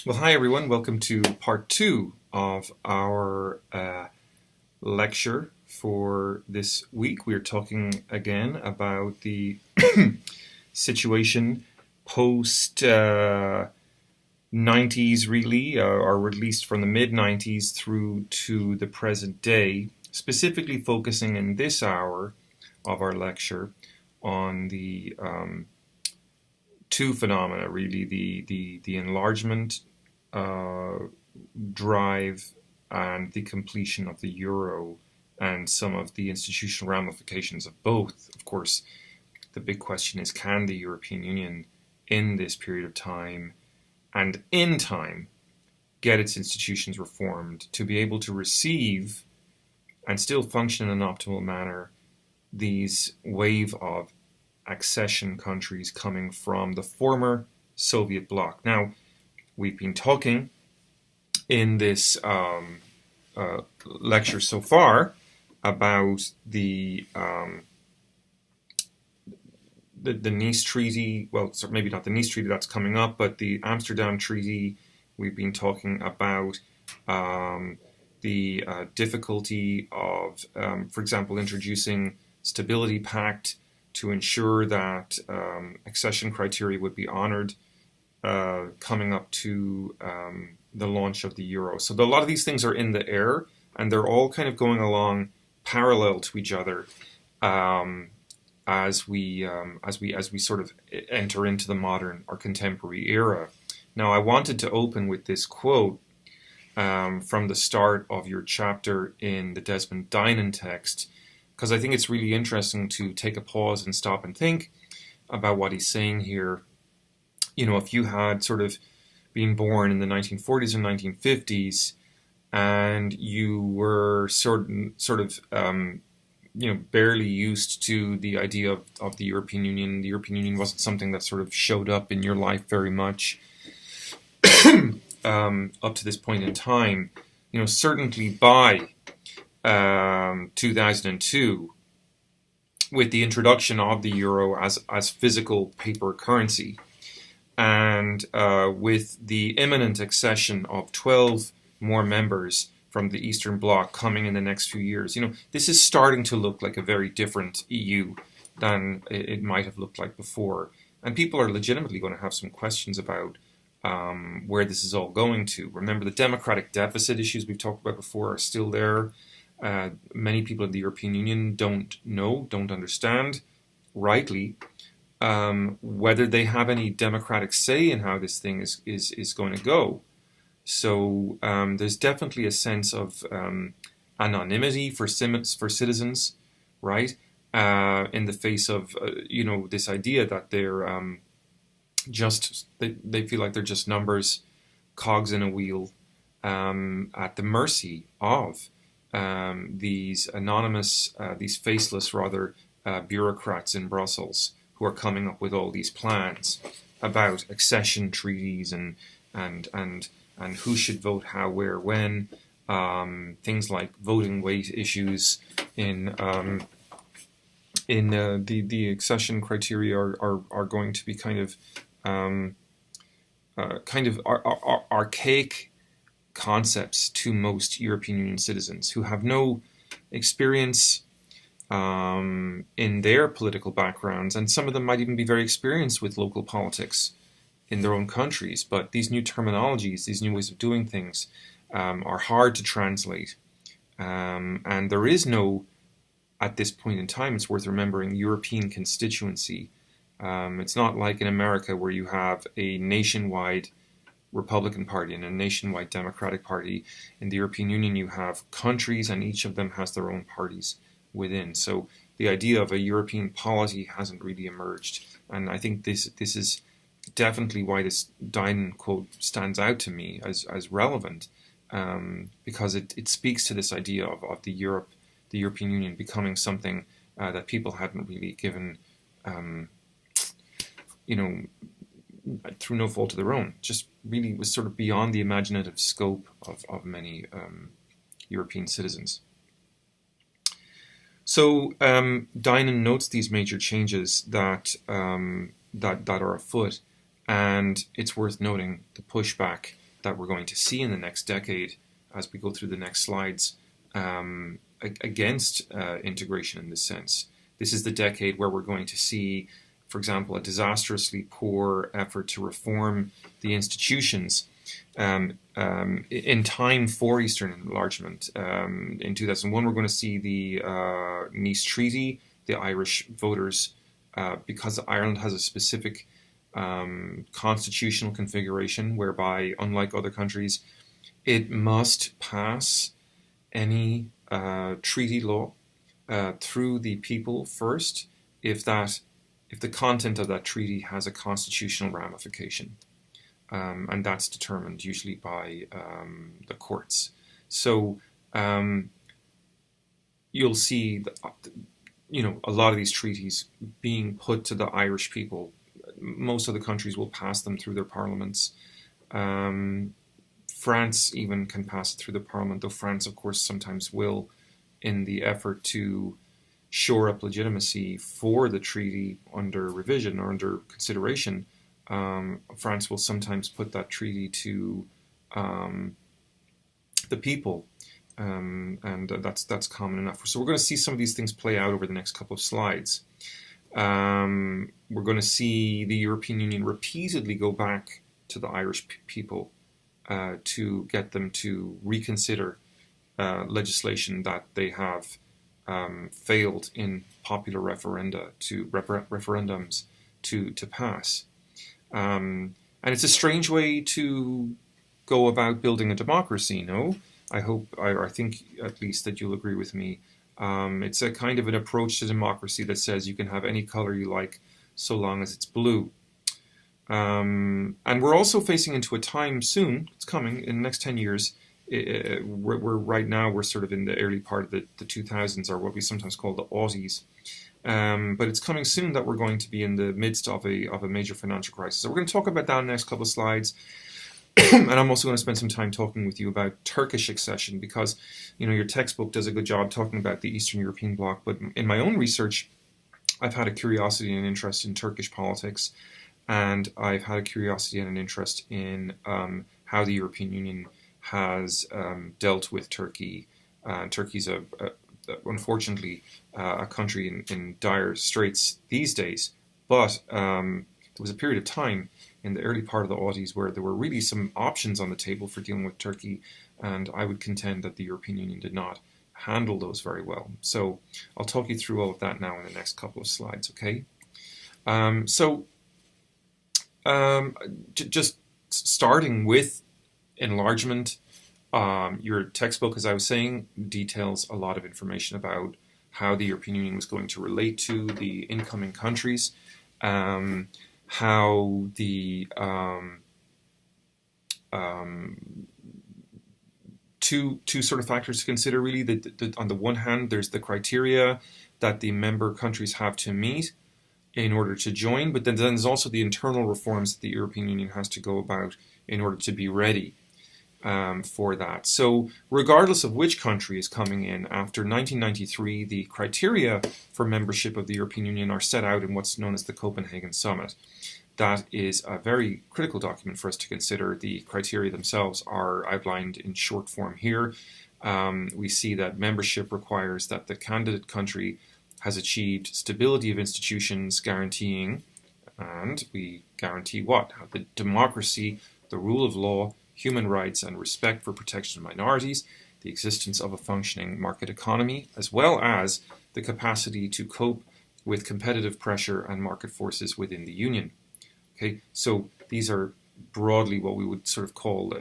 Well, hi everyone. Welcome to part two of our lecture for this week. We're talking again about the situation post 90s, really, or at least from the mid 90s through to the present day, specifically focusing in this hour of our lecture on the two phenomena, really, the enlargement uh, drive and the completion of the euro and some of the institutional ramifications of both. Of course, the big question is, can the European Union in this period of time and in time get its institutions reformed to be able to receive and still function in an optimal manner these wave of accession countries coming from the former Soviet bloc? Now, we've been talking in this lecture so far about the Nice Treaty. Well, maybe not the Nice Treaty, that's coming up, but the Amsterdam Treaty. We've been talking about the difficulty of, for example, introducing Stability Pact to ensure that accession criteria would be honored coming up to the launch of the euro. So a lot of these things are in the air, and they're all kind of going along parallel to each other as we sort of enter into the modern or contemporary era. Now, I wanted to open with this quote from the start of your chapter in the Desmond Dinan text, because I think it's really interesting to take a pause and stop and think about what he's saying here. You know, if you had sort of been born in the 1940s or 1950s, and you were sort of barely used to the idea of the European Union. The European Union wasn't something that sort of showed up in your life very much up to this point in time. You know, certainly by 2002, with the introduction of the euro as physical paper currency, and with the imminent accession of 12 more members from the Eastern Bloc coming in the next few years, you know, this is starting to look like a very different EU than it might have looked like before. And people are legitimately going to have some questions about where this is all going to. Remember, the democratic deficit issues we've talked about before are still there. Many people in the European Union don't understand, rightly, whether they have any democratic say in how this thing is going to go. So there's definitely a sense of anonymity for citizens, right? In the face of this idea that they're they feel like they're just numbers, cogs in a wheel, at the mercy of these anonymous, these faceless rather, bureaucrats in Brussels who are coming up with all these plans about accession treaties and who should vote how, where, when, things like voting weight issues in the accession criteria are going to be kind of archaic concepts to most European Union citizens who have no experience in their political backgrounds, and some of them might even be very experienced with local politics in their own countries. But these new terminologies, these new ways of doing things, are hard to translate. And there is no, at this point in time, it's worth remembering, European constituency. It's not like in America where you have a nationwide Republican Party and a nationwide Democratic Party. In the European Union, you have countries, and each of them has their own parties within. So the idea of a European polity hasn't really emerged. And I think this is definitely why this Dinan quote stands out to me as relevant, because it speaks to this idea of the European Union becoming something that people hadn't really given, through no fault of their own, just really was sort of beyond the imaginative scope of many European citizens. So Dinan notes these major changes that are afoot, and it's worth noting the pushback that we're going to see in the next decade as we go through the next slides against integration in this sense. This is the decade where we're going to see, for example, a disastrously poor effort to reform the institutions in time for Eastern enlargement. In 2001, we're going to see the Nice Treaty. The Irish voters, because Ireland has a specific constitutional configuration whereby, unlike other countries, it must pass any treaty law through the people first if the content of that treaty has a constitutional ramification. And that's determined usually by the courts. So you'll see a lot of these treaties being put to the Irish people. Most other countries will pass them through their parliaments. France even can pass it through the parliament, though France, of course, sometimes will, in the effort to shore up legitimacy for the treaty under revision or under consideration. France will sometimes put that treaty to the people, and that's common enough. So we're going to see some of these things play out over the next couple of slides. We're going to see the European Union repeatedly go back to the Irish people to get them to reconsider legislation that they have failed in popular referendums to pass. And it's a strange way to go about building a democracy, no? I think at least that you'll agree with me. It's a kind of an approach to democracy that says you can have any color you like so long as it's blue. And we're also facing into a time soon, it's coming, in the next 10 years, we're sort of in the early part of the 2000s, or what we sometimes call the aughties. But it's coming soon that we're going to be in the midst of a major financial crisis. So we're going to talk about that in the next couple of slides. And I'm also going to spend some time talking with you about Turkish accession, because your textbook does a good job talking about the Eastern European bloc. But in my own research, I've had a curiosity and interest in Turkish politics, and I've had a curiosity and an interest in how the European Union has dealt with Turkey. Turkey's unfortunately a country in dire straits these days, but there was a period of time in the early part of the aughties where there were really some options on the table for dealing with Turkey, and I would contend that the European Union did not handle those very well. So I'll talk you through all of that now in the next couple of slides, okay? Just starting with enlargement, your textbook, as I was saying, details a lot of information about how the European Union was going to relate to the incoming countries, how the two sort of factors to consider, really. On the one hand, there's the criteria that the member countries have to meet in order to join, but then there's also the internal reforms that the European Union has to go about in order to be ready for that. So regardless of which country is coming in, after 1993, the criteria for membership of the European Union are set out in what's known as the Copenhagen Summit. That is a very critical document for us to consider. The criteria themselves are outlined in short form here. We see that membership requires that the candidate country has achieved stability of institutions guaranteeing, and we guarantee what? The democracy, the rule of law, human rights, and respect for protection of minorities, the existence of a functioning market economy, as well as the capacity to cope with competitive pressure and market forces within the Union. Okay, so these are broadly what we would sort of call,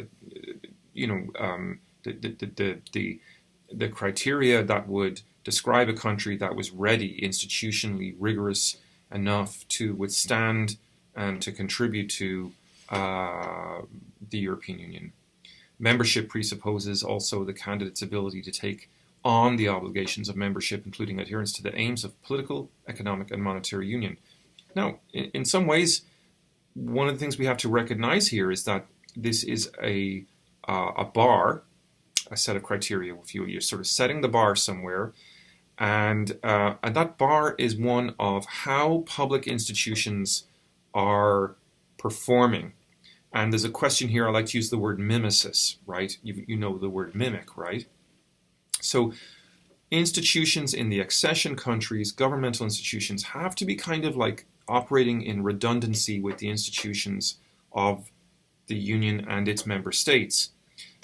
the criteria that would describe a country that was ready, institutionally rigorous enough to withstand and to contribute to the European Union. Membership presupposes also the candidate's ability to take on the obligations of membership, including adherence to the aims of political, economic, and monetary union. Now, in some ways, one of the things we have to recognize here is that this is a bar, a set of criteria. If you're sort of setting the bar somewhere, and that bar is one of how public institutions are performing. And there's a question here, I like to use the word mimesis, right? You know the word mimic, right? So institutions in the accession countries, governmental institutions, have to be kind of like operating in redundancy with the institutions of the Union and its member states.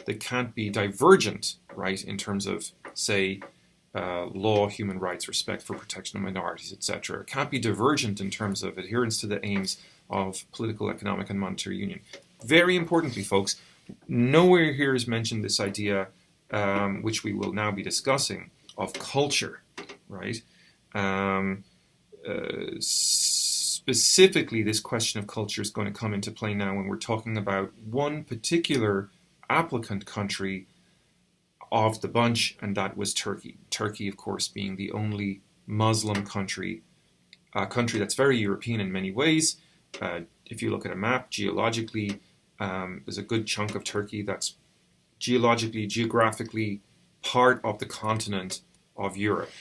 They can't be divergent, right, in terms of, say, law, human rights, respect for protection of minorities, etc. It can't be divergent in terms of adherence to the aims of political, economic, and monetary union. Very importantly, folks, nowhere here is mentioned this idea, which we will now be discussing, of culture, right? Specifically, this question of culture is going to come into play now when we're talking about one particular applicant country of the bunch, and that was Turkey. Turkey, of course, being the only Muslim country, a country that's very European in many ways. If you look at a map, geologically, there's a good chunk of Turkey that's geographically part of the continent of Europe.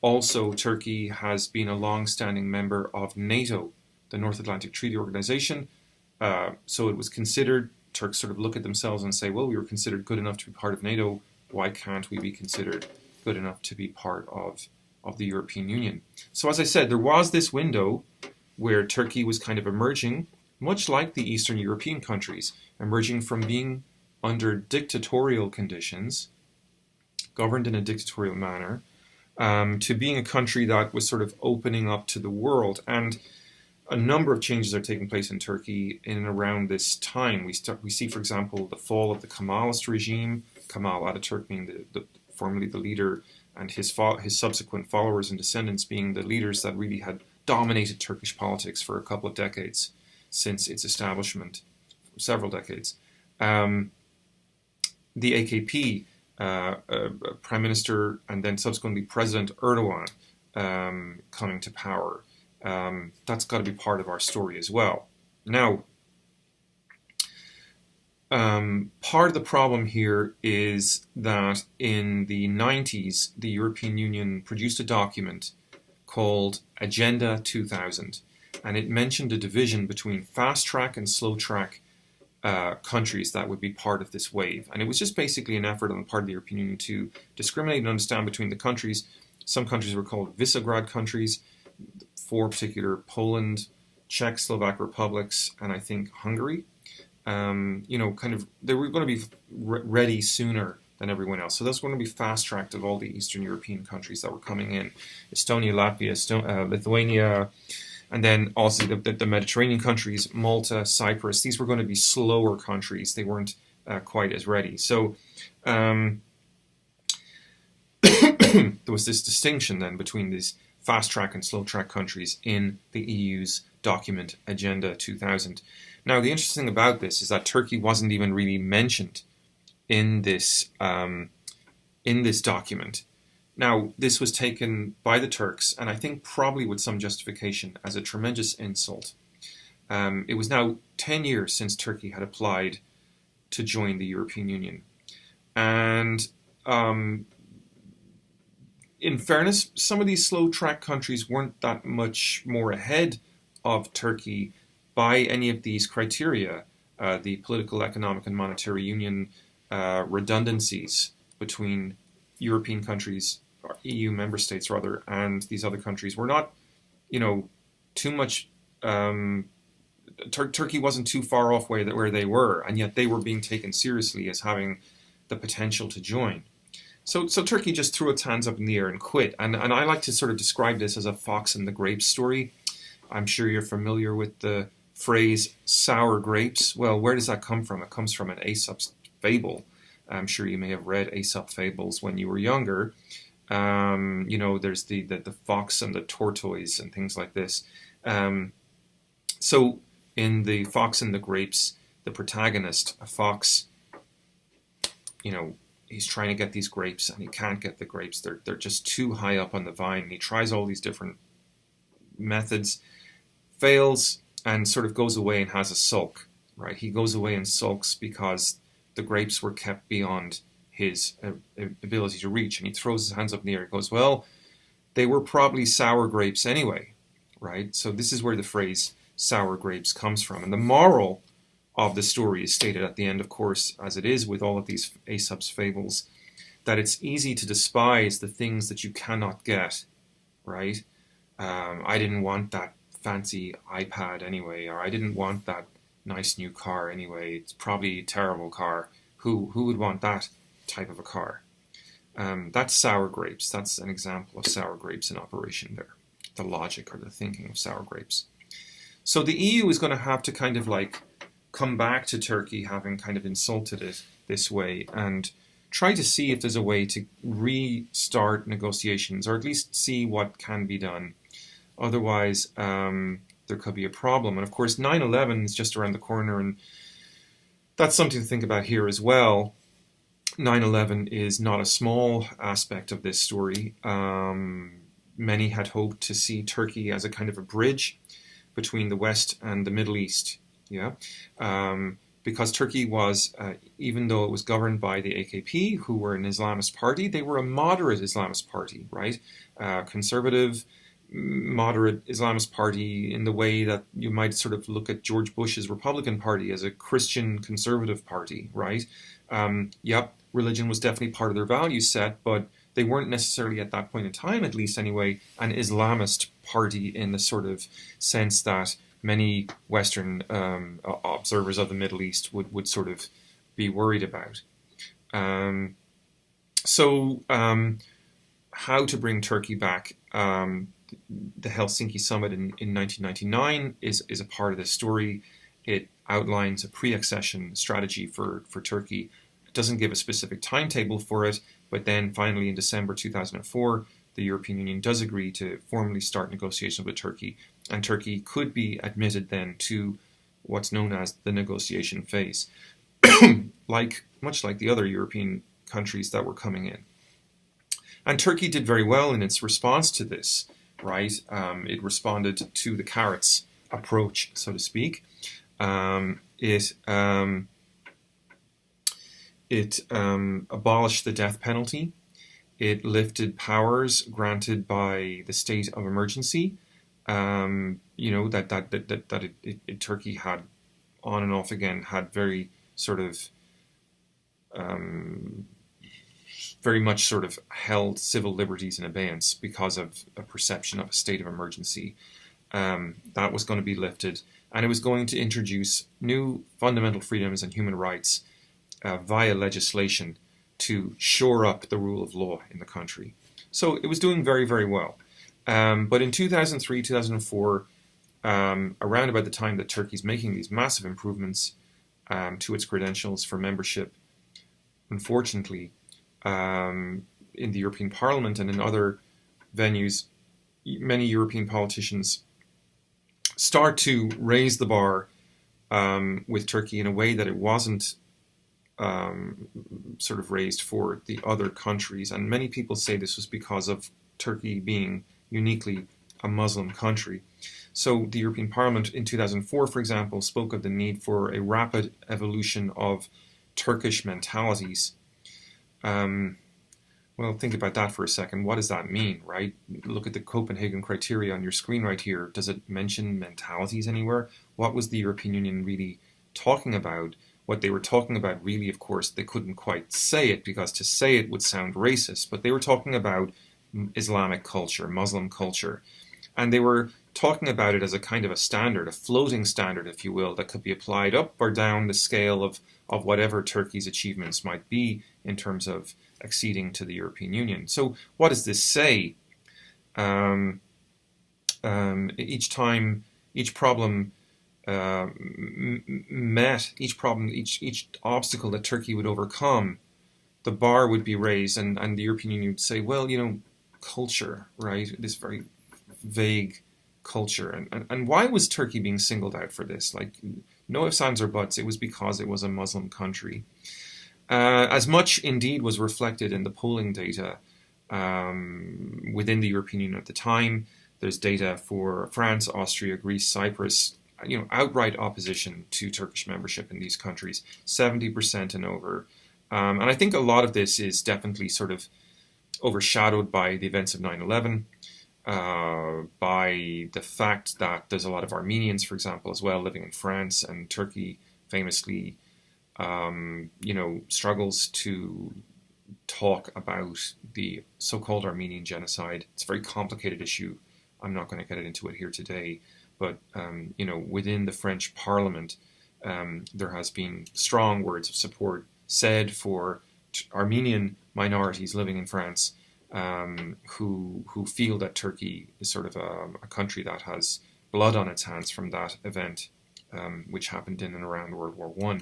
Also, Turkey has been a long-standing member of NATO, the North Atlantic Treaty Organization. So it was considered, Turks sort of look at themselves and say, well, we were considered good enough to be part of NATO. Why can't we be considered good enough to be part of the European Union? So as I said, there was this window where Turkey was kind of emerging, much like the Eastern European countries, emerging from being under dictatorial conditions, governed in a dictatorial manner, to being a country that was sort of opening up to the world. And a number of changes are taking place in Turkey in and around this time. We see, for example, the fall of the Kemalist regime, Kemal Ataturk being formerly the leader, and his subsequent followers and descendants being the leaders that really had dominated Turkish politics for a couple of decades since its establishment, several decades. The AKP, Prime Minister and then subsequently President Erdogan coming to power. That's got to be part of our story as well. Now, part of the problem here is that in the 90s, the European Union produced a document called Agenda 2000, and it mentioned a division between fast-track and slow-track countries that would be part of this wave. And it was just basically an effort on the part of the European Union to discriminate and understand between the countries. Some countries were called Visegrad countries, four particular: Poland, Czech, Slovak republics, and I think Hungary. Kind of, they were going to be ready sooner than everyone else. So those were going to be fast-tracked of all the Eastern European countries that were coming in. Estonia, Latvia, Lithuania, and then also the Mediterranean countries, Malta, Cyprus. These were going to be slower countries. They weren't quite as ready. So there was this distinction then between these fast-track and slow-track countries in the EU's document Agenda 2000. Now, the interesting thing about this is that Turkey wasn't even really mentioned in this document. Now, this was taken by the Turks, and I think probably with some justification, as a tremendous insult. It was now 10 years since Turkey had applied to join the European Union. And in fairness, some of these slow-track countries weren't that much more ahead of Turkey by any of these criteria, the political, economic, and monetary union redundancies between European countries, or EU member states rather, and these other countries were not, too much. Turkey wasn't too far off where they were, and yet they were being taken seriously as having the potential to join. So Turkey just threw its hands up in the air and quit. And I like to sort of describe this as a fox and the grapes story. I'm sure you're familiar with the phrase sour grapes. Well, where does that come from? It comes from an Aesop's fable. I'm sure you may have read Aesop fables when you were younger. There's the fox and the tortoise and things like this. So in the Fox and the Grapes, the protagonist, a fox, he's trying to get these grapes and he can't get the grapes. They're just too high up on the vine. And he tries all these different methods, fails, and sort of goes away and has a sulk, right? He goes away and sulks because the grapes were kept beyond his ability to reach. And he throws his hands up in the air and goes, well, they were probably sour grapes anyway, right? So this is where the phrase sour grapes comes from. And the moral of the story is stated at the end, of course, as it is with all of these Aesop's fables, that it's easy to despise the things that you cannot get, right? I didn't want that fancy iPad anyway, or I didn't want that nice new car anyway. It's probably a terrible car. Who would want that type of a car? That's sour grapes. That's an example of sour grapes in operation there. The logic or the thinking of sour grapes. So the EU is going to have to kind of like come back to Turkey, having kind of insulted it this way, and try to see if there's a way to restart negotiations, or at least see what can be done. Otherwise, there could be a problem. And of course, 9/11 is just around the corner, and that's something to think about here as well. 9/11 is not a small aspect of this story. Many had hoped to see Turkey as a kind of a bridge between the West and the Middle East. Yeah, because Turkey was, even though it was governed by the AKP, who were an Islamist party, they were a moderate Islamist party, right? Conservative, moderate Islamist party in the way that you might sort of look at George Bush's Republican Party as a Christian conservative party, right? Yep, religion was definitely part of their value set, but they weren't necessarily at that point in time, at least anyway, an Islamist party in the sort of sense that many Western observers of the Middle East would sort of be worried about. So how to bring Turkey back? The Helsinki summit in 1999 is a part of this story. It outlines a pre-accession strategy for Turkey. It doesn't give a specific timetable for it, but then finally in December 2004, the European Union does agree to formally start negotiations with Turkey, and Turkey could be admitted then to what's known as the negotiation phase, much like the other European countries that were coming in. And Turkey did very well in its response to this, right? It responded to the carrots approach, so to speak. It abolished the death penalty. It lifted powers granted by the state of emergency. Turkey had on and off again had very sort of very much sort of held civil liberties in abeyance because of a perception of a state of emergency. That was going to be lifted, and it was going to introduce new fundamental freedoms and human rights via legislation to shore up the rule of law in the country. So it was doing very, very well. But in 2003, 2004, around about the time that Turkey's making these massive improvements to its credentials for membership, unfortunately, in the European Parliament and in other venues, many European politicians start to raise the bar with Turkey in a way that it wasn't sort of raised for the other countries. And many people say this was because of Turkey being uniquely a Muslim country. So the European Parliament in 2004, for example, spoke of the need for a rapid evolution of Turkish mentalities. Well, think about that for a second. What does that mean, right? Look at the Copenhagen criteria on your screen right here. Does it mention mentalities anywhere? What was the European Union really talking about? What they were talking about really, of course, they couldn't quite say it because to say it would sound racist, but they were talking about Islamic culture, Muslim culture. And they were talking about it as a kind of a standard, a floating standard, if you will, that could be applied up or down the scale of whatever Turkey's achievements might be in terms of acceding to the European Union. So what does this say? Each time, each problem each obstacle that Turkey would overcome, the bar would be raised, and the European Union would say, well, culture, right? This very vague culture. And why was Turkey being singled out for this? Like, no ifs, ands, or buts. It was because it was a Muslim country. As much, indeed, was reflected in the polling data within the European Union at the time. There's data for France, Austria, Greece, Cyprus, outright opposition to Turkish membership in these countries, 70% and over. And I think a lot of this is definitely sort of overshadowed by the events of 9/11. by the fact that there's a lot of Armenians, for example, as well, living in France, and Turkey famously, struggles to talk about the so-called Armenian genocide. It's a very complicated issue. I'm not going to get into it here today, but within the French Parliament, there has been strong words of support said for Armenian minorities living in France, who feel that Turkey is sort of a country that has blood on its hands from that event, which happened in and around World War I.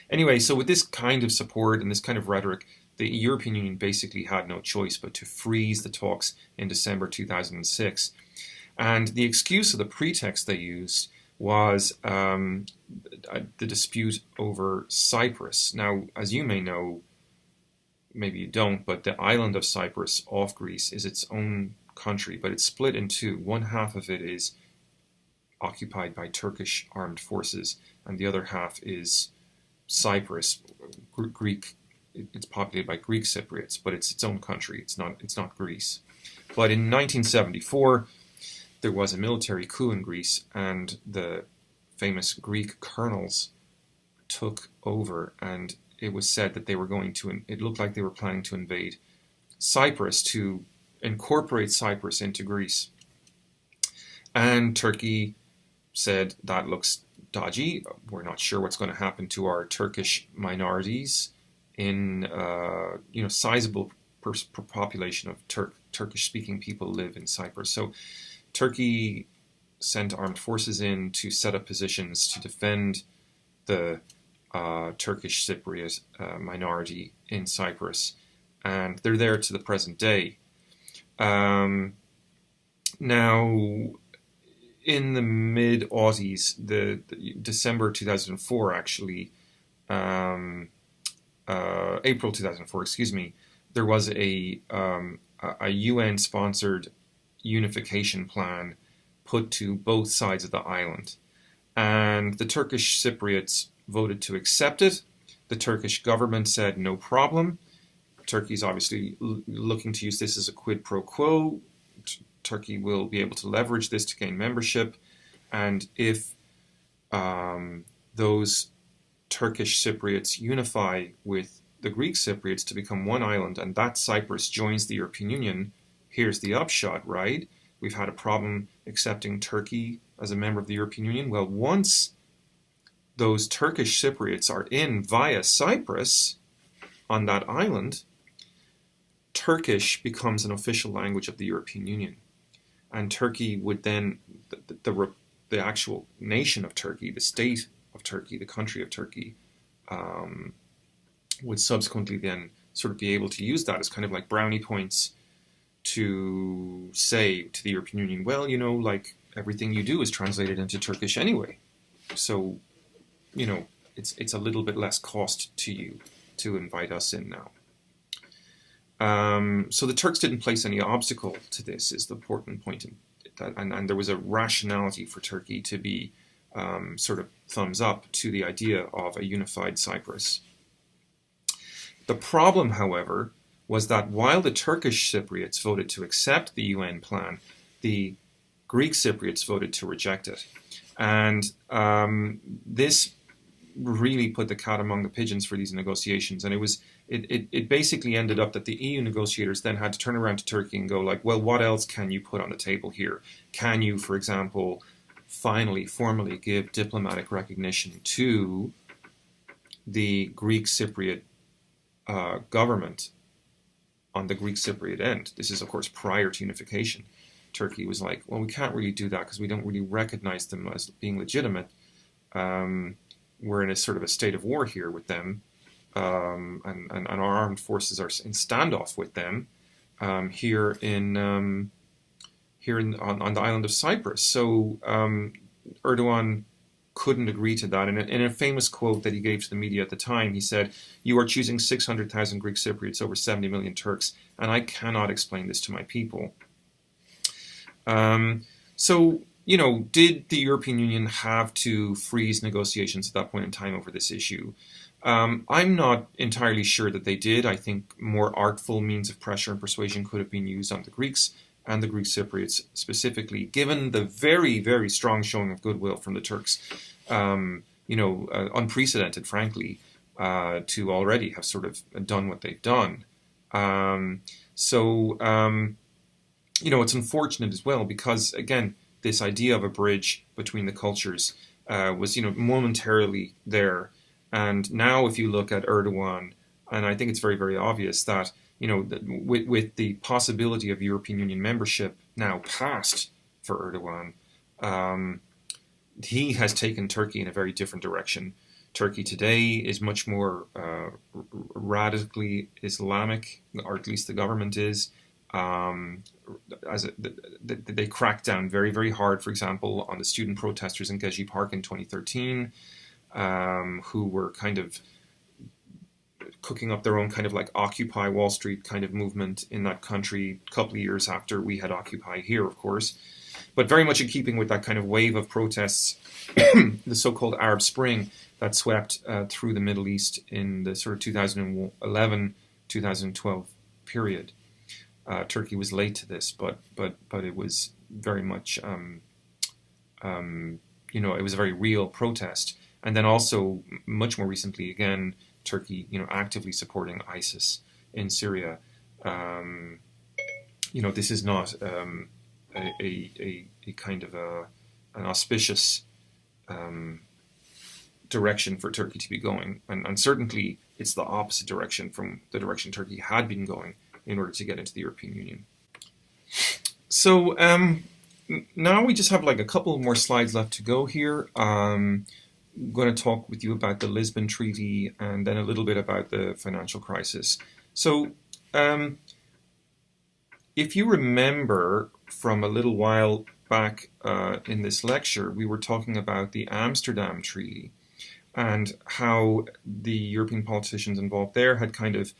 Anyway, so with this kind of support and this kind of rhetoric, the European Union basically had no choice but to freeze the talks in December 2006. And the excuse, or the pretext they used, was the dispute over Cyprus. Now, as you may know, maybe you don't, but the island of Cyprus off Greece is its own country, but it's split in two. One half of it is occupied by Turkish armed forces, and the other half is Cyprus, Greek. It's populated by Greek Cypriots, but it's its own country. It's not Greece. But in 1974, there was a military coup in Greece, and the famous Greek colonels took over, and it was said that they were going to, it looked like they were planning to invade Cyprus, to incorporate Cyprus into Greece. And Turkey said, that looks dodgy. We're not sure what's going to happen to our Turkish minorities in, sizable population of Turkish-speaking people live in Cyprus. So Turkey sent armed forces in to set up positions to defend the Turkish Cypriot minority in Cyprus, and they're there to the present day. Now, in the mid-aughties, the December 2004, actually, April 2004, excuse me, there was a UN-sponsored unification plan put to both sides of the island, and the Turkish Cypriots voted to accept it. The Turkish government said no problem. Turkey's obviously looking to use this as a quid pro quo. Turkey will be able to leverage this to gain membership, and if those Turkish Cypriots unify with the Greek Cypriots to become one island, and that Cyprus joins the European Union, here's the upshot, right? We've had a problem accepting Turkey as a member of the European Union. Well, once those Turkish Cypriots are in via Cyprus on that island, Turkish becomes an official language of the European Union. And Turkey would then, the actual nation of Turkey, the state of Turkey, the country of Turkey, would subsequently then sort of be able to use that as kind of like brownie points to say to the European Union, well, like everything you do is translated into Turkish anyway. So, it's a little bit less cost to you to invite us in now. So the Turks didn't place any obstacle to this, is the important point. And there was a rationality for Turkey to be sort of thumbs up to the idea of a unified Cyprus. The problem, however, was that while the Turkish Cypriots voted to accept the UN plan, the Greek Cypriots voted to reject it. And this really put the cat among the pigeons for these negotiations. And it basically ended up that the EU negotiators then had to turn around to Turkey and go like, well, what else can you put on the table here? Can you, for example, finally, formally give diplomatic recognition to the Greek Cypriot government on the Greek Cypriot end? This is, of course, prior to unification. Turkey was like, well, we can't really do that because we don't really recognize them as being legitimate. We're in a sort of a state of war here with them, and our armed forces are in standoff with them on the island of Cyprus. So Erdogan couldn't agree to that. And in a famous quote that he gave to the media at the time, he said, "You are choosing 600,000 Greek Cypriots over 70 million Turks, and I cannot explain this to my people." So, did the European Union have to freeze negotiations at that point in time over this issue? I'm not entirely sure that they did. I think more artful means of pressure and persuasion could have been used on the Greeks and the Greek Cypriots specifically, given the very, very strong showing of goodwill from the Turks, unprecedented, frankly, to already have sort of done what they've done. It's unfortunate as well because, again, this idea of a bridge between the cultures was, momentarily there. And now if you look at Erdogan, and I think it's very, very obvious that, with the possibility of European Union membership now passed for Erdogan, he has taken Turkey in a very different direction. Turkey today is much more radically Islamic, or at least the government is. They cracked down very, very hard, for example, on the student protesters in Gezi Park in 2013, who were kind of cooking up their own kind of like Occupy Wall Street kind of movement in that country a couple of years after we had Occupy here, of course. But very much in keeping with that kind of wave of protests, the so-called Arab Spring that swept through the Middle East in the sort of 2011-2012 period. Turkey was late to this, but it was very much, it was a very real protest. And then also, much more recently, again, Turkey, actively supporting ISIS in Syria. This is not a kind of an auspicious direction for Turkey to be going, and certainly it's the opposite direction from the direction Turkey had been going in order to get into the European Union. So now we just have like a couple more slides left to go here. I'm going to talk with you about the Lisbon Treaty and then a little bit about the financial crisis. So if you remember from a little while back in this lecture, we were talking about the Amsterdam Treaty and how the European politicians involved there had kind of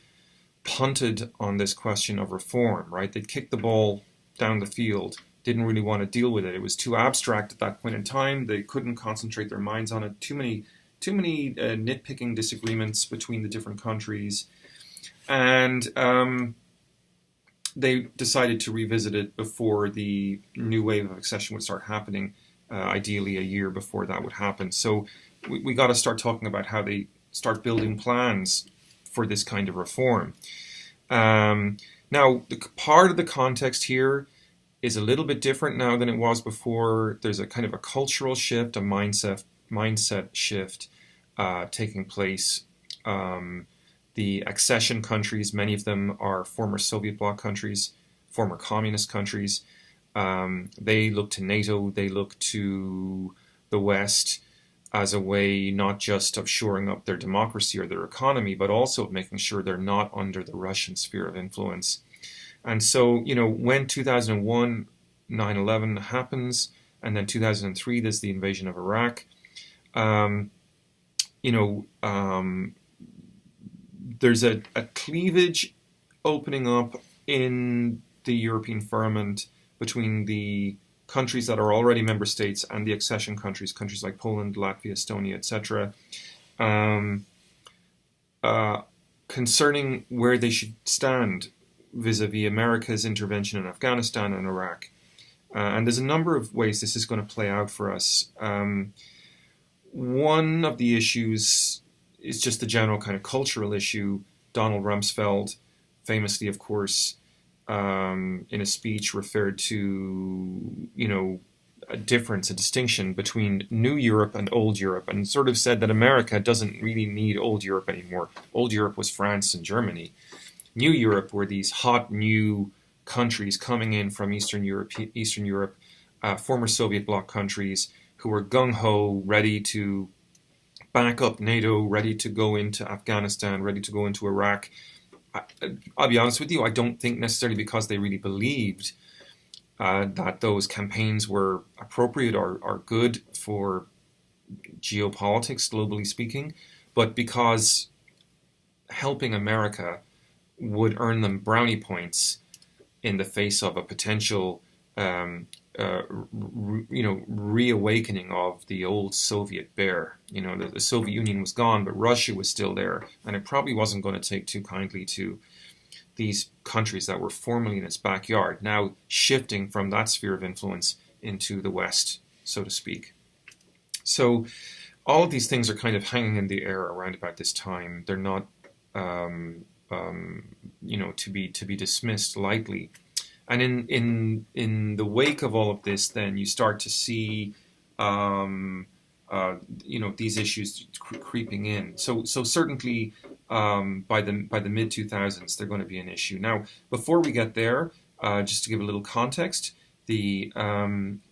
punted on this question of reform, right? They'd kicked the ball down the field, didn't really want to deal with it. It was too abstract at that point in time. They couldn't concentrate their minds on it. Too many nitpicking disagreements between the different countries. And they decided to revisit it before the new wave of accession would start happening, ideally a year before that would happen. So we got to start talking about how they start building plans for this kind of reform. Now, part of the context here is a little bit different now than it was before. There's a kind of a cultural shift, a mindset shift taking place. The accession countries, many of them are former Soviet bloc countries, former communist countries. They look to NATO, they look to the West as a way not just of shoring up their democracy or their economy, but also of making sure they're not under the Russian sphere of influence. And so, when 2001, 9/11 happens, and then 2003, there's the invasion of Iraq, there's a cleavage opening up in the European firmament between the countries that are already member states and the accession countries like Poland, Latvia, Estonia, etc., concerning where they should stand vis-a-vis America's intervention in Afghanistan and Iraq. And there's a number of ways this is going to play out for us. One of the issues is just the general kind of cultural issue. Donald Rumsfeld, famously, of course, in a speech referred to, a difference, a distinction between New Europe and Old Europe, and sort of said that America doesn't really need Old Europe anymore. Old Europe was France and Germany. New Europe were these hot new countries coming in from Eastern Europe, former Soviet bloc countries who were gung-ho, ready to back up NATO, ready to go into Afghanistan, ready to go into Iraq. I'll be honest with you, I don't think necessarily because they really believed that those campaigns were appropriate or good for geopolitics, globally speaking, but because helping America would earn them brownie points in the face of a potential reawakening of the old Soviet bear. The Soviet Union was gone, but Russia was still there, and it probably wasn't going to take too kindly to these countries that were formerly in its backyard, now shifting from that sphere of influence into the West, so to speak. So all of these things are kind of hanging in the air around about this time. They're not, to be dismissed lightly. And in the wake of all of this, then you start to see, these issues creeping in. So certainly, by the mid 2000s, they're going to be an issue. Now, before we get there, just to give a little context, the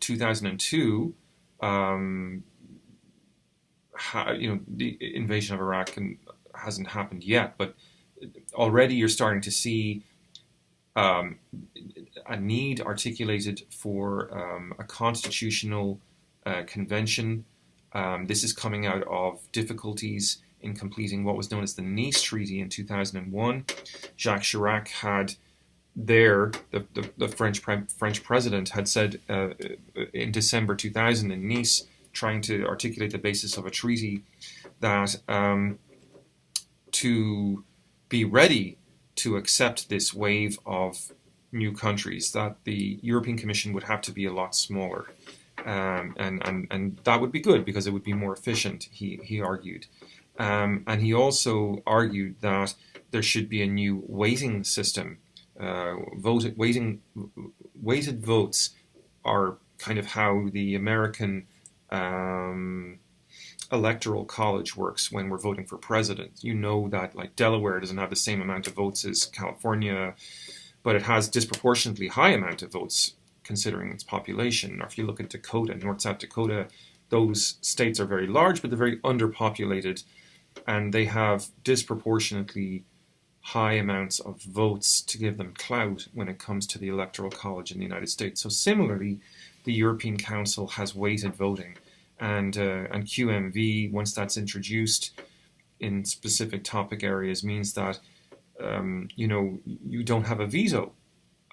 2002. The invasion of Iraq hasn't happened yet, but already you're starting to see a need articulated for a constitutional convention. This is coming out of difficulties in completing what was known as the Nice Treaty in 2001. Jacques Chirac had the French president had said in December 2000 in Nice, trying to articulate the basis of a treaty, that to be ready to accept this wave of new countries, that the European Commission would have to be a lot smaller. And that would be good because it would be more efficient, he argued. And he also argued that there should be a new weighting system. Weighted votes are kind of how the American electoral college works when we're voting for president. You know that, like, Delaware doesn't have the same amount of votes as California, but it has disproportionately high amount of votes considering its population. Or if you look at Dakota, North-South Dakota, those states are very large, but they're very underpopulated, and they have disproportionately high amounts of votes to give them clout when it comes to the electoral college in the United States. So similarly, the European Council has weighted voting, and QMV, once that's introduced in specific topic areas, means that you don't have a veto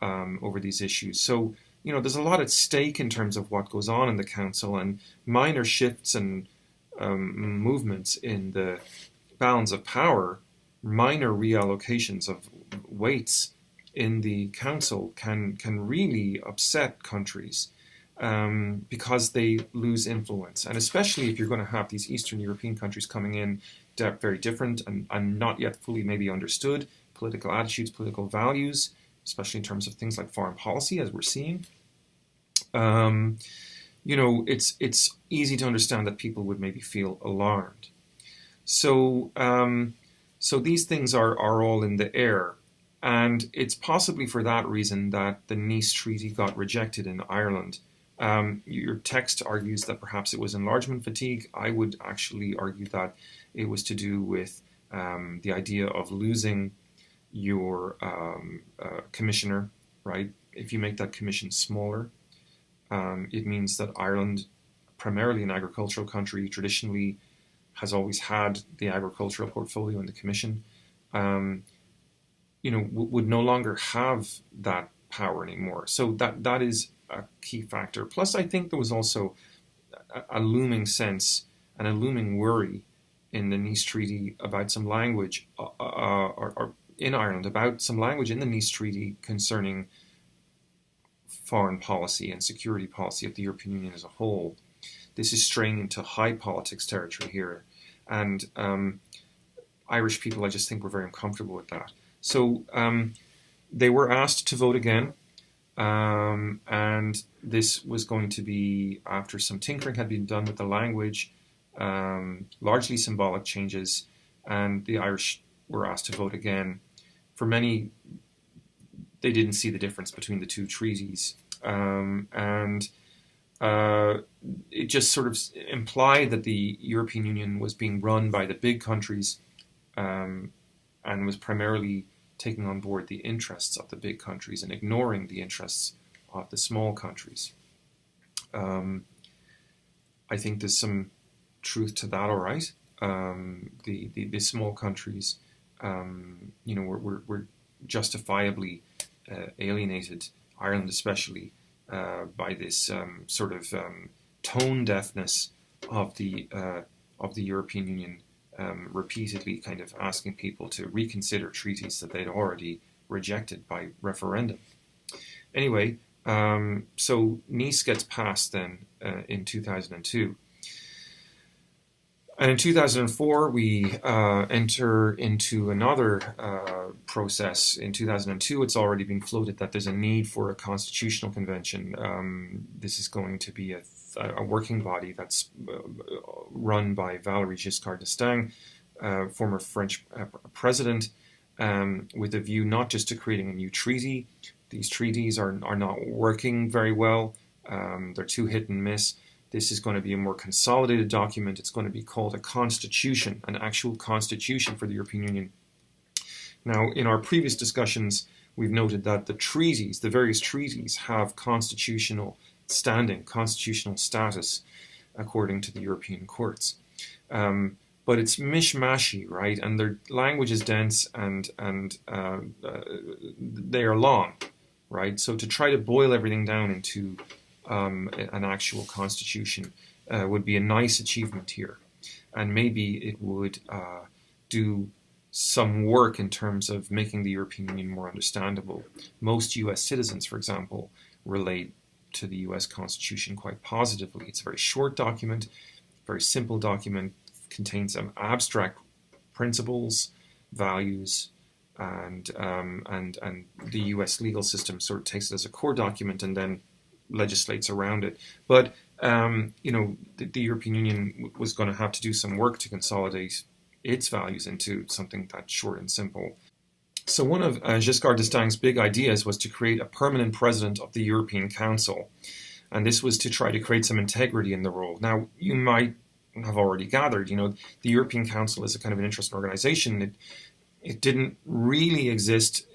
over these issues. So there's a lot at stake in terms of what goes on in the Council, and minor shifts and movements in the balance of power, minor reallocations of weights in the Council can really upset countries. Because they lose influence. And especially if you're going to have these Eastern European countries coming in very different and not yet fully maybe understood, political attitudes, political values, especially in terms of things like foreign policy, as we're seeing. It's easy to understand that people would maybe feel alarmed. So these things are all in the air. And it's possibly for that reason that the Nice Treaty got rejected in Ireland. Your text argues that perhaps it was enlargement fatigue. I would actually argue that it was to do with the idea of losing your commissioner, right? If you make that commission smaller, it means that Ireland, primarily an agricultural country, traditionally has always had the agricultural portfolio in the commission, would no longer have that power anymore. So that is a key factor. Plus, I think there was also a looming sense and a looming worry in the Nice Treaty about some language, or in Ireland, about some language in the Nice Treaty concerning foreign policy and security policy of the European Union as a whole. This is straying into high politics territory here. And Irish people, I just think, were very uncomfortable with that. So they were asked to vote again. And this was going to be after some tinkering had been done with the language, largely symbolic changes, and the Irish were asked to vote again. For many, they didn't see the difference between the two treaties. And it just sort of implied that the European Union was being run by the big countries, and was primarily taking on board the interests of the big countries and ignoring the interests of the small countries. I think there's some truth to that, all right. The small countries, were justifiably alienated, Ireland especially, by this sort of tone deafness of the European Union, repeatedly kind of asking people to reconsider treaties that they'd already rejected by referendum. Anyway, so Nice gets passed then in 2002. And in 2004, we enter into another process. In 2002, it's already been floated that there's a need for a constitutional convention. This is going to be a working body that's run by Valéry Giscard d'Estaing, former French president, with a view not just to creating a new treaty. These treaties are not working very well. They're too hit and miss. This is going to be a more consolidated document. It's going to be called a constitution, an actual constitution for the European Union. Now, in our previous discussions, we've noted that the treaties, the various treaties, have constitutional standing, constitutional status, according to the European courts. But it's mishmashy, right? And their language is dense and they are long, right? So to try to boil everything down into an actual constitution would be a nice achievement here. And maybe it would do some work in terms of making the European Union more understandable. Most US citizens, for example, relate to the US Constitution quite positively. It's a very short document, very simple document, contains some abstract principles, values, and the US legal system sort of takes it as a core document and then legislates around it. But the European Union was going to have to do some work to consolidate its values into something that's short and simple. So one of Giscard d'Estaing's big ideas was to create a permanent president of the European Council. And this was to try to create some integrity in the role. Now, you might have already gathered, the European Council is a kind of an interesting organization. It didn't really exist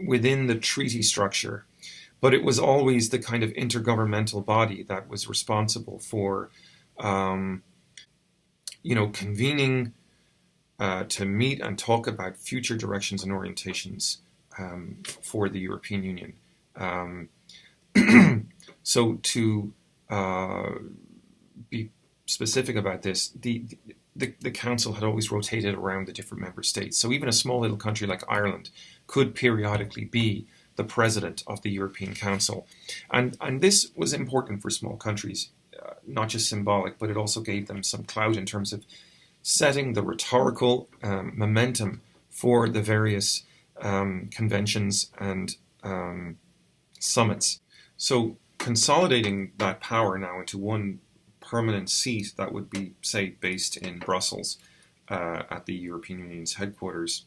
within the treaty structure, but it was always the kind of intergovernmental body that was responsible for, convening to meet and talk about future directions and orientations for the European Union. So to be specific about this, the Council had always rotated around the different member states. So even a small little country like Ireland could periodically be the president of the European Council. And this was important for small countries, not just symbolic, but it also gave them some clout in terms of setting the rhetorical momentum for the various conventions and summits. So consolidating that power now into one permanent seat that would be, say, based in Brussels at the European Union's headquarters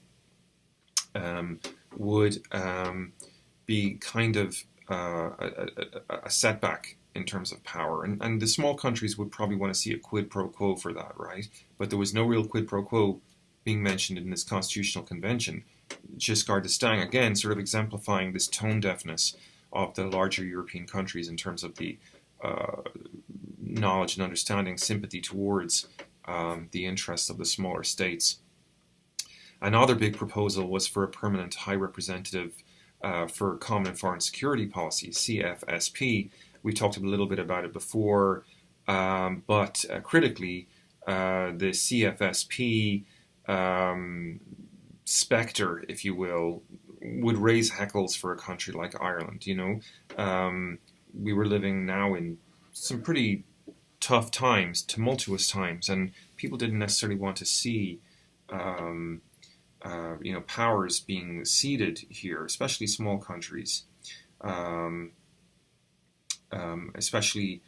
would be kind of a setback in terms of power. And the small countries would probably want to see a quid pro quo for that, right? But there was no real quid pro quo being mentioned in this constitutional convention. Giscard d'Estaing, again, sort of exemplifying this tone deafness of the larger European countries in terms of the knowledge and understanding, sympathy towards the interests of the smaller states. Another big proposal was for a permanent high representative for Common Foreign Security Policy, CFSP. We talked a little bit about it before, but critically, the CFSP specter, if you will, would raise heckles for a country like Ireland. We were living now in some pretty tough times, tumultuous times, and people didn't necessarily want to see powers being ceded here, especially small countries, especially,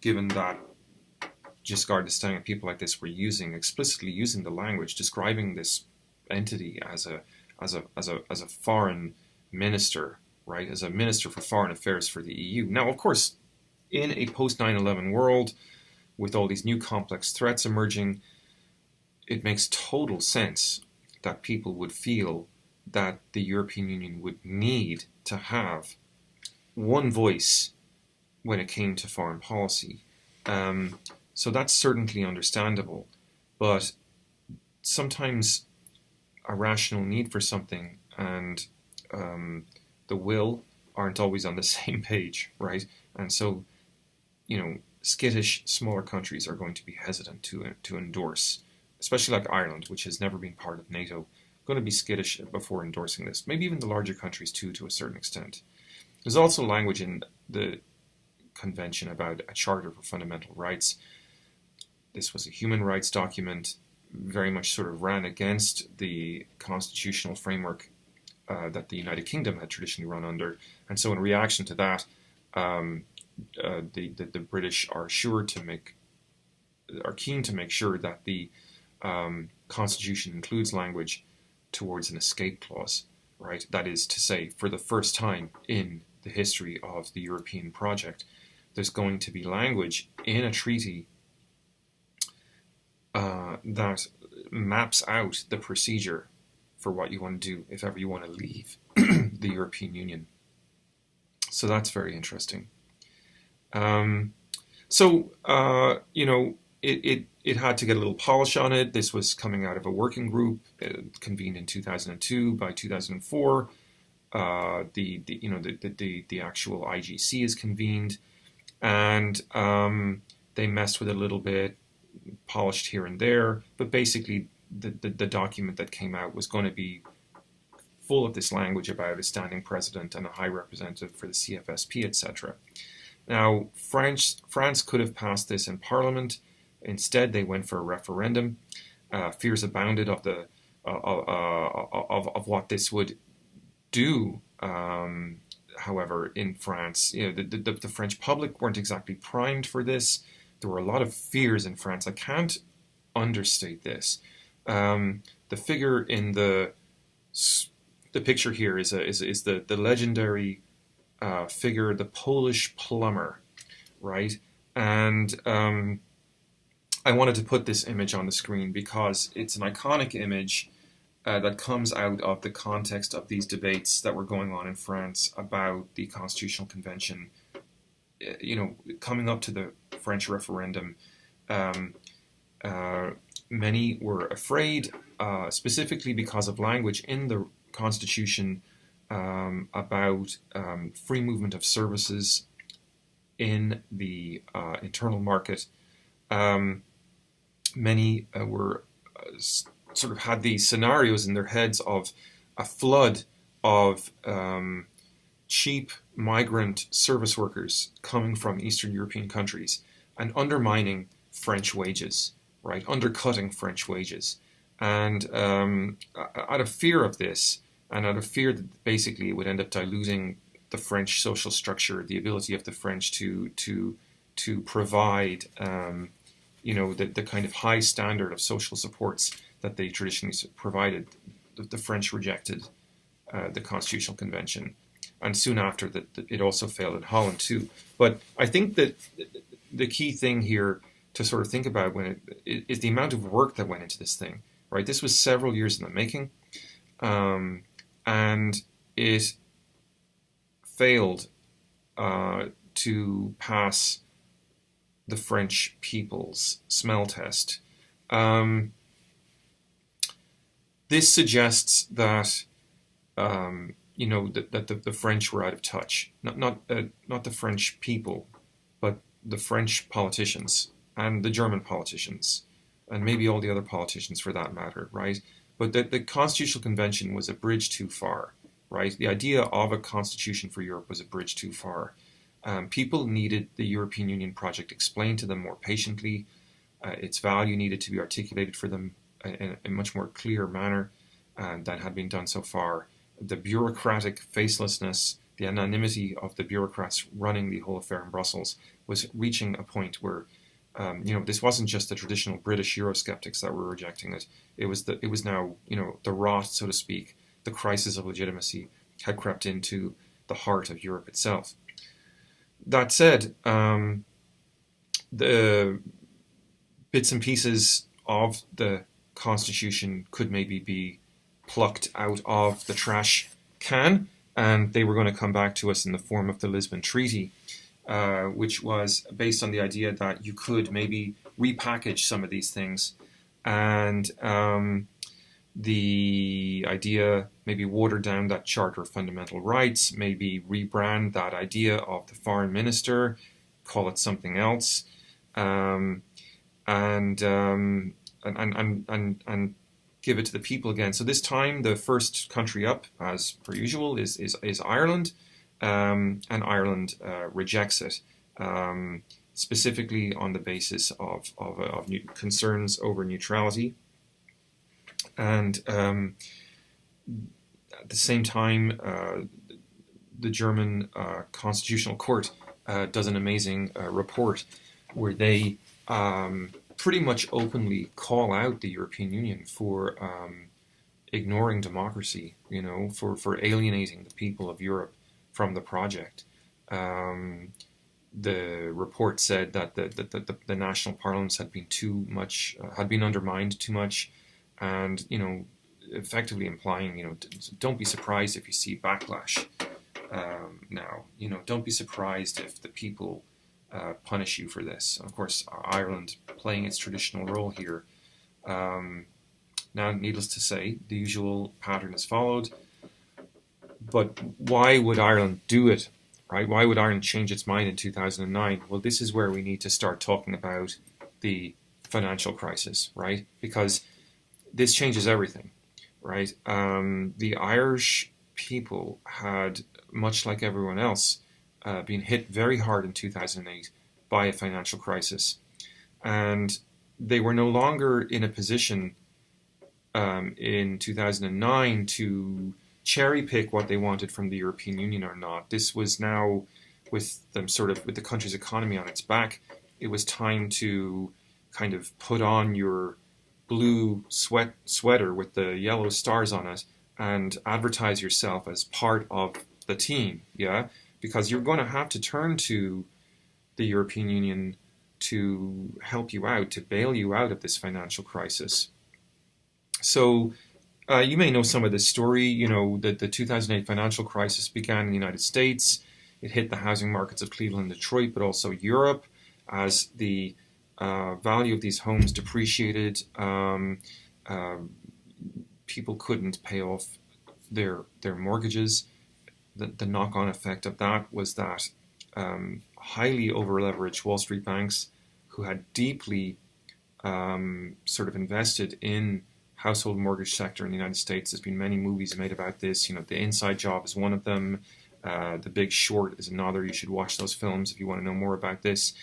given that Giscard d'Estaing and people like this were explicitly using the language, describing this entity as a foreign minister, right, as a minister for foreign affairs for the EU. Now, of course, in a post 9/11 world, with all these new complex threats emerging, it makes total sense that people would feel that the European Union would need to have one voice when it came to foreign policy. So that's certainly understandable, but sometimes a rational need for something and the will aren't always on the same page, right? And so, skittish smaller countries are going to be hesitant to endorse, especially like Ireland, which has never been part of NATO, going to be skittish before endorsing this. Maybe even the larger countries too, to a certain extent. There's also language in the Convention about a Charter for Fundamental Rights. This was a human rights document, very much sort of ran against the constitutional framework that the United Kingdom had traditionally run under. And so in reaction to that, the British are keen to make sure that the Constitution includes language towards an escape clause, right? That is to say, for the first time in the history of the European project, there's going to be language in a treaty that maps out the procedure for what you want to do if ever you want to leave the European Union. So that's very interesting. It had to get a little polish on it. This was coming out of a working group convened in 2002. By 2004, the actual IGC is convened, and they messed with it a little bit, polished here and there, but basically the document that came out was going to be full of this language about a standing president and a high representative for the CFSP, etc. Now, France could have passed this in Parliament. Instead, they went for a referendum. Fears abounded of what this would do. However, in France, the French public weren't exactly primed for this. There were a lot of fears in France. I can't understate this. The figure in the picture here is the legendary figure, the Polish plumber, right? And I wanted to put this image on the screen because it's an iconic image that comes out of the context of these debates that were going on in France about the Constitutional Convention. Coming up to the French referendum, many were afraid, specifically because of language in the Constitution about free movement of services in the internal market. Many were sort of had these scenarios in their heads of a flood of cheap migrant service workers coming from Eastern European countries and undermining French wages, right? Undercutting French wages. And out of fear of this, and out of fear that basically it would end up diluting the French social structure, the ability of the French to provide, the kind of high standard of social supports that they traditionally provided, the French rejected the Constitutional Convention. And soon after that, it also failed in Holland too. But I think that the key thing here to sort of think about is the amount of work that went into this thing, right? This was several years in the making, and it failed to pass the French people's smell test. This suggests that that the French were out of touch. Not the French people, but the French politicians and the German politicians, and maybe all the other politicians for that matter, right? But the Constitutional Convention was a bridge too far, right? The idea of a constitution for Europe was a bridge too far. People needed the European Union project explained to them more patiently. Its value needed to be articulated for them in a much more clear manner than had been done so far. The bureaucratic facelessness, the anonymity of the bureaucrats running the whole affair in Brussels was reaching a point where, this wasn't just the traditional British Eurosceptics that were rejecting it. It was now, the rot, so to speak, the crisis of legitimacy had crept into the heart of Europe itself. That said, the bits and pieces of the Constitution could maybe be plucked out of the trash can, and they were going to come back to us in the form of the Lisbon Treaty, which was based on the idea that you could maybe repackage some of these things, and the idea maybe water down that Charter of Fundamental Rights, maybe rebrand that idea of the foreign minister, call it something else, and give it to the people again. So this time, the first country up, as per usual, is Ireland, and Ireland rejects it, specifically on the basis of concerns over neutrality. And at the same time, the German Constitutional Court does an amazing report where they pretty much openly call out the European Union for ignoring democracy, for alienating the people of Europe from the project. The report said that the national parliaments had been undermined too much, and effectively implying, don't be surprised if you see backlash now. Don't be surprised if the people punish you for this. And of course, Ireland playing its traditional role here. Now, needless to say, the usual pattern is followed. But why would Ireland do it, right? Why would Ireland change its mind in 2009? Well, this is where we need to start talking about the financial crisis, right? Because this changes everything, right? The Irish people had, much like everyone else, been hit very hard in 2008 by a financial crisis. And they were no longer in a position in 2009 to cherry pick what they wanted from the European Union or not. This was now, with the country's economy on its back, it was time to kind of put on your blue sweater with the yellow stars on it and advertise yourself as part of the team, yeah? Because you're going to have to turn to the European Union to help you out, to bail you out of this financial crisis. So you may know some of this story. That the 2008 financial crisis began in the United States. It hit the housing markets of Cleveland and Detroit, but also Europe, as the value of these homes depreciated. People couldn't pay off their mortgages. The knock-on effect of that was that highly over-leveraged Wall Street banks, who had deeply invested in household mortgage sector in the United States. There's been many movies made about this. The Inside Job is one of them. The Big Short is another. You should watch those films if you want to know more about this.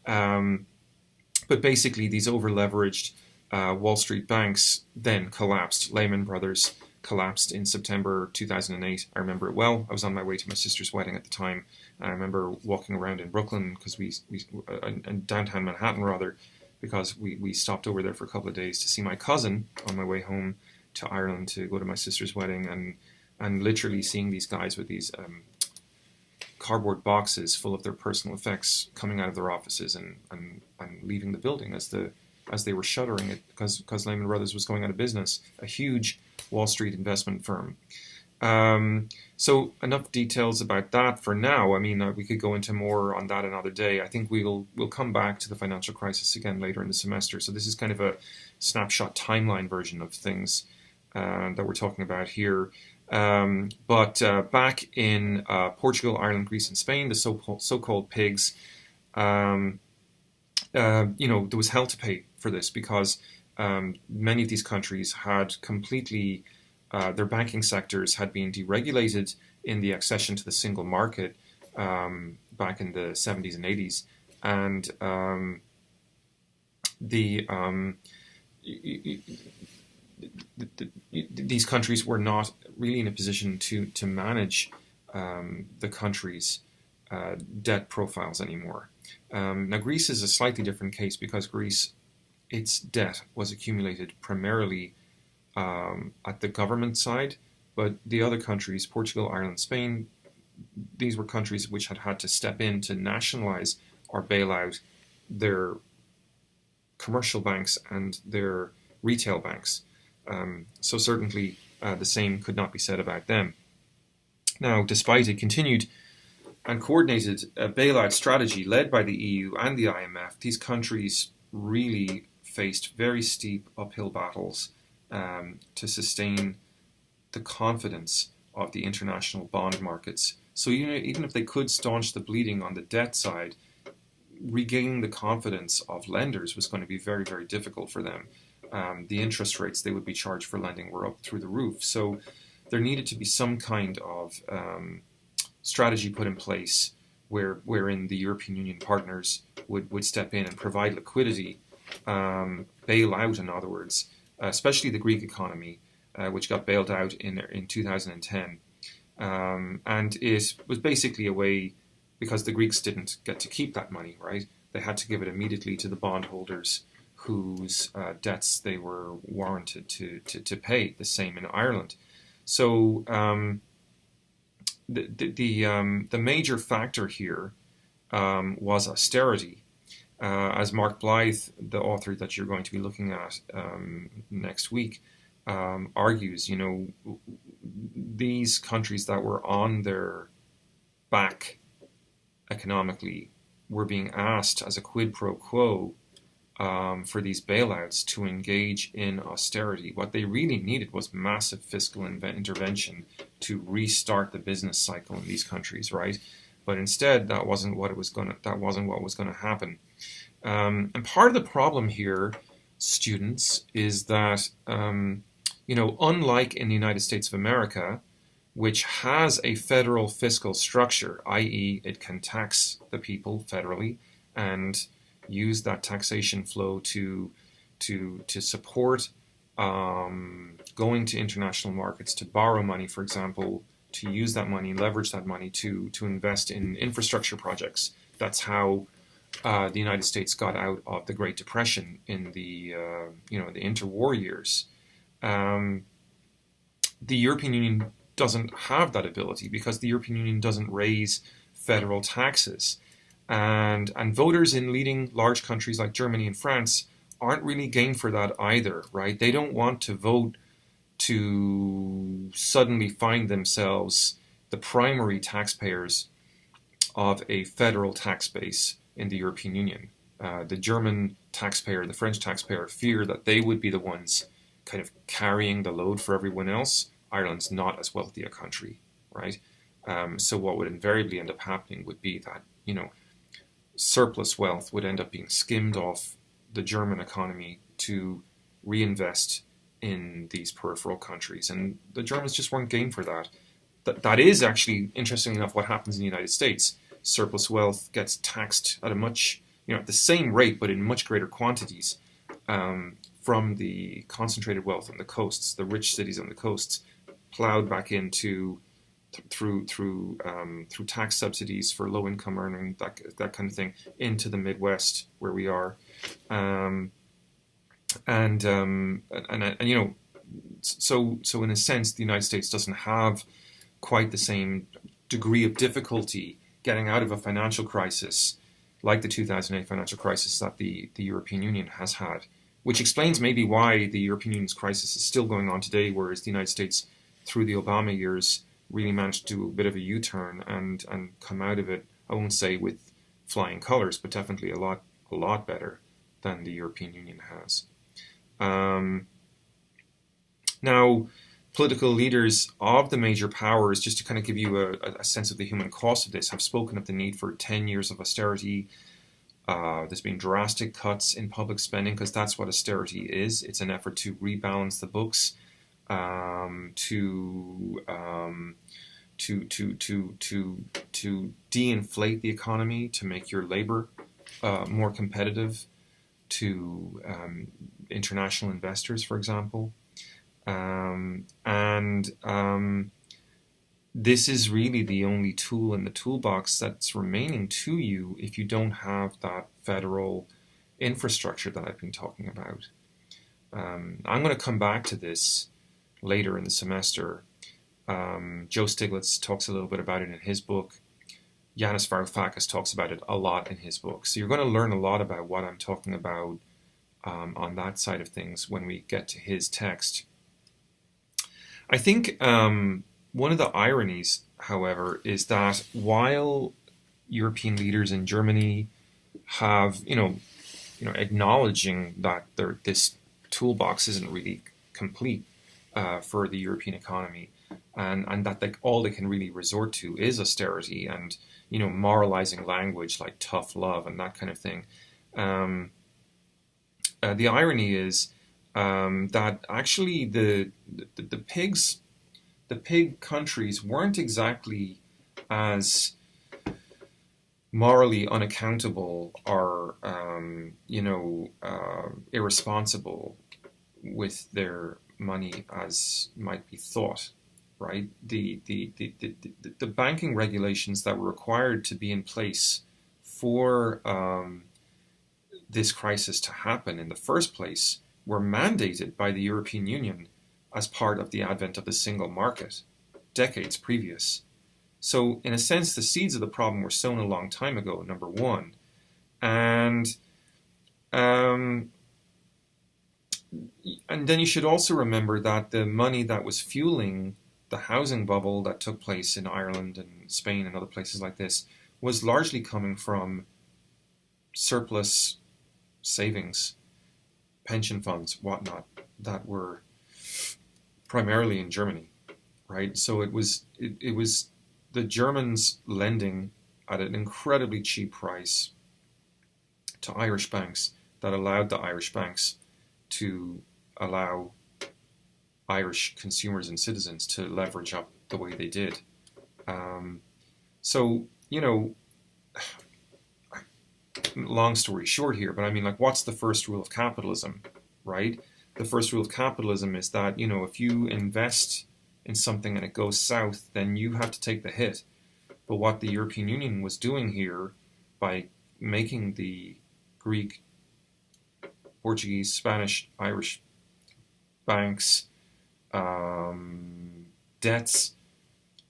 But basically, these over-leveraged Wall Street banks then collapsed. Lehman Brothers collapsed in September 2008. I remember it well. I was on my way to my sister's wedding at the time. And I remember walking around in Brooklyn, because in downtown Manhattan rather, because we stopped over there for a couple of days to see my cousin on my way home to Ireland to go to my sister's wedding, and literally seeing these guys with these cardboard boxes full of their personal effects coming out of their offices and leaving the building as they were shuttering it because Lehman Brothers was going out of business, a huge Wall Street investment firm. So enough details about that for now. I mean, we could go into more on that another day. I think we'll come back to the financial crisis again later in the semester. So this is kind of a snapshot timeline version of things that we're talking about here. But back in Portugal, Ireland, Greece, and Spain, the so-called pigs, there was hell to pay for this, because many of these countries had completely, their banking sectors had been deregulated in the accession to the single market back in the 70s and 80s. And these countries were not really in a position to manage the country's debt profiles anymore. Now, Greece is a slightly different case, because Greece, its debt was accumulated primarily at the government side, but the other countries, Portugal, Ireland, Spain, these were countries which had to step in to nationalize or bail out their commercial banks and their retail banks. So certainly the same could not be said about them. Now, despite a continued and coordinated bailout strategy led by the EU and the IMF, these countries really faced very steep uphill battles to sustain the confidence of the international bond markets. So even if they could staunch the bleeding on the debt side, regaining the confidence of lenders was going to be very, very difficult for them. the interest rates they would be charged for lending were up through the roof. So there needed to be some kind of strategy put in place wherein the European Union partners would step in and provide liquidity, bail out, in other words, especially the Greek economy, which got bailed out in 2010. And it was basically a way, because the Greeks didn't get to keep that money, right? They had to give it immediately to the bondholders whose debts they were warranted to pay. The same in Ireland. So the major factor here was austerity. As Mark Blythe, the author that you're going to be looking at next week, argues, these countries that were on their back economically were being asked as a quid pro quo for these bailouts to engage in austerity. What they really needed was massive fiscal intervention to restart the business cycle in these countries, right? But instead, that wasn't what was going to happen. And part of the problem here, students, is that unlike in the United States of America, which has a federal fiscal structure, i.e., it can tax the people federally and use that taxation flow to support going to international markets, to borrow money, for example, to use that money, leverage that money to invest in infrastructure projects. That's how the United States got out of the Great Depression in the the interwar years. The European Union doesn't have that ability because the European Union doesn't raise federal taxes. And voters in leading large countries like Germany and France aren't really game for that either, right? They don't want to vote to suddenly find themselves the primary taxpayers of a federal tax base in the European Union. The German taxpayer, the French taxpayer fear that they would be the ones kind of carrying the load for everyone else. Ireland's not as wealthy a country, right? So what would invariably end up happening would be that, surplus wealth would end up being skimmed off the German economy to reinvest in these peripheral countries. And the Germans just weren't game for that. That is actually, interestingly enough, what happens in the United States. Surplus wealth gets taxed at a much, at the same rate, but in much greater quantities from the concentrated wealth on the coasts, the rich cities on the coasts, plowed back into through tax subsidies for low income earning, that kind of thing, into the Midwest where we are, so in a sense the United States doesn't have quite the same degree of difficulty getting out of a financial crisis like the 2008 financial crisis that the European Union has had, which explains maybe why the European Union's crisis is still going on today, whereas the United States through the Obama years really managed to do a bit of a U-turn and come out of it, I won't say with flying colors, but definitely a lot better than the European Union has. Now, political leaders of the major powers, just to kind of give you a sense of the human cost of this, have spoken of the need for 10 years of austerity. There's been drastic cuts in public spending because that's what austerity is. It's an effort to rebalance the books, to de-inflate the economy, to make your labor more competitive to international investors, for example. This is really the only tool in the toolbox that's remaining to you if you don't have that federal infrastructure that I've been talking about. I'm going to come back to this later in the semester. Joe Stiglitz talks a little bit about it in his book. Yanis Varoufakis talks about it a lot in his book. So you're going to learn a lot about what I'm talking about on that side of things when we get to his text. I think one of the ironies, however, is that while European leaders in Germany have, acknowledging that this toolbox isn't really complete for the European economy, and that all they can really resort to is austerity and, moralizing language like tough love and that kind of thing. The irony is that actually the pig countries weren't exactly as morally unaccountable or irresponsible with their money as might be thought, right? The banking regulations that were required to be in place for this crisis to happen in the first place were mandated by the European Union as part of the advent of the single market decades previous. So, in a sense, the seeds of the problem were sown a long time ago, number one. And then you should also remember that the money that was fueling the housing bubble that took place in Ireland and Spain and other places like this was largely coming from surplus savings, pension funds, whatnot, that were primarily in Germany, right? So it was the Germans lending at an incredibly cheap price to Irish banks that allowed the Irish banks to allow Irish consumers and citizens to leverage up the way they did. So, long story short here, but I mean, like, what's the first rule of capitalism, right? The first rule of capitalism is that, if you invest in something and it goes south, then you have to take the hit. But what the European Union was doing here by making the Greek, Portuguese, Spanish, Irish banks' debts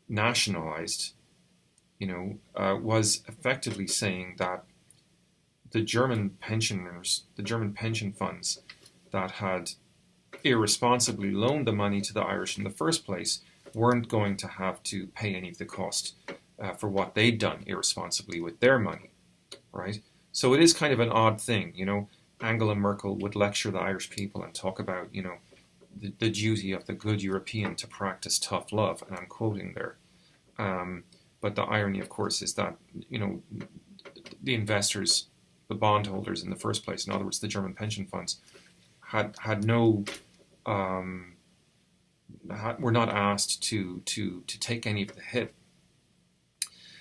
nationalized, was effectively saying that the German pensioners, the German pension funds that had irresponsibly loaned the money to the Irish in the first place weren't going to have to pay any of the cost for what they'd done irresponsibly with their money, right? So it is kind of an odd thing, Angela Merkel would lecture the Irish people and talk about, the duty of the good European to practice tough love, and I'm quoting there. But the irony, of course, is that, the investors, the bondholders in the first place, in other words, the German pension funds, had no, were not asked to take any of the hit.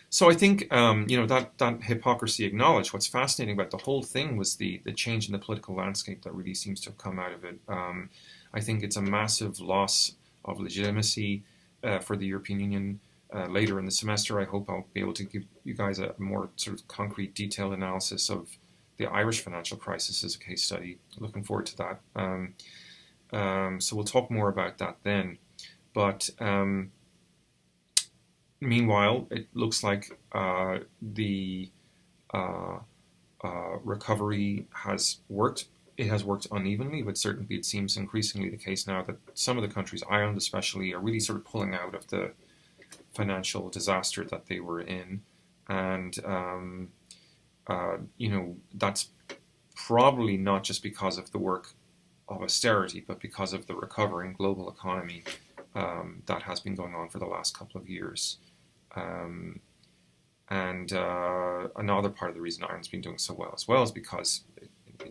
So I think, that hypocrisy acknowledged. What's fascinating about the whole thing was the change in the political landscape that really seems to have come out of it. I think it's a massive loss of legitimacy for the European Union. Later in the semester, I hope I'll be able to give you guys a more sort of concrete, detailed analysis of the Irish financial crisis as a case study. Looking forward to that. So we'll talk more about that then. But meanwhile, it looks like the recovery has worked. It has worked unevenly, but certainly it seems increasingly the case now that some of the countries, Ireland especially, are really sort of pulling out of the financial disaster that they were in. And, that's probably not just because of the work of austerity, but because of the recovering global economy that has been going on for the last couple of years. And another part of the reason Ireland's been doing so well as well is because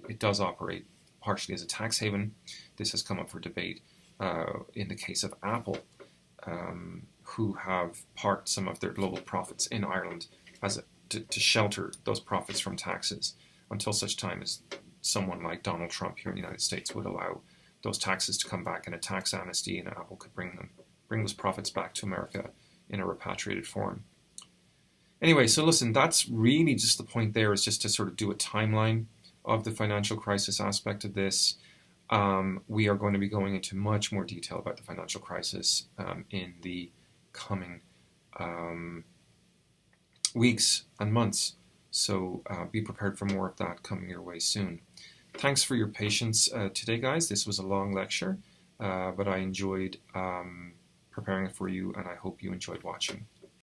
it does operate partially as a tax haven. This has come up for debate in the case of Apple, who have parked some of their global profits in Ireland to shelter those profits from taxes until such time as someone like Donald Trump here in the United States would allow those taxes to come back in a tax amnesty, and Apple could bring those profits back to America in a repatriated form. Anyway, so listen, that's really just the point there, is just to sort of do a timeline of the financial crisis aspect of this. We are going to be going into much more detail about the financial crisis in the coming weeks and months. So be prepared for more of that coming your way soon. Thanks for your patience today, guys. This was a long lecture, but I enjoyed preparing it for you, and I hope you enjoyed watching.